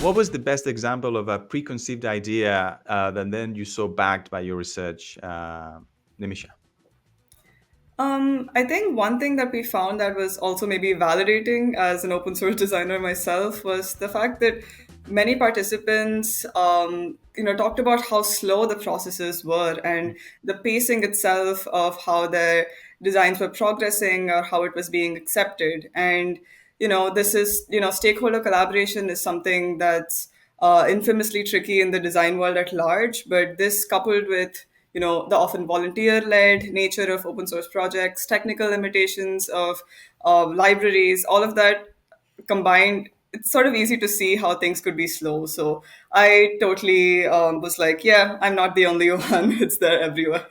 What was the best example of a preconceived idea that then you saw backed by your research, Nimisha? I think one thing that we found that was also maybe validating as an open source designer myself was the fact that many participants, talked about how slow the processes were and the pacing itself of how their designs were progressing or how it was being accepted. And, this is, stakeholder collaboration is something that's infamously tricky in the design world at large, but this coupled with the often volunteer-led nature of open source projects, technical limitations of libraries, all of that combined, it's sort of easy to see how things could be slow. So I totally was like, yeah, I'm not the only one. It's there everywhere.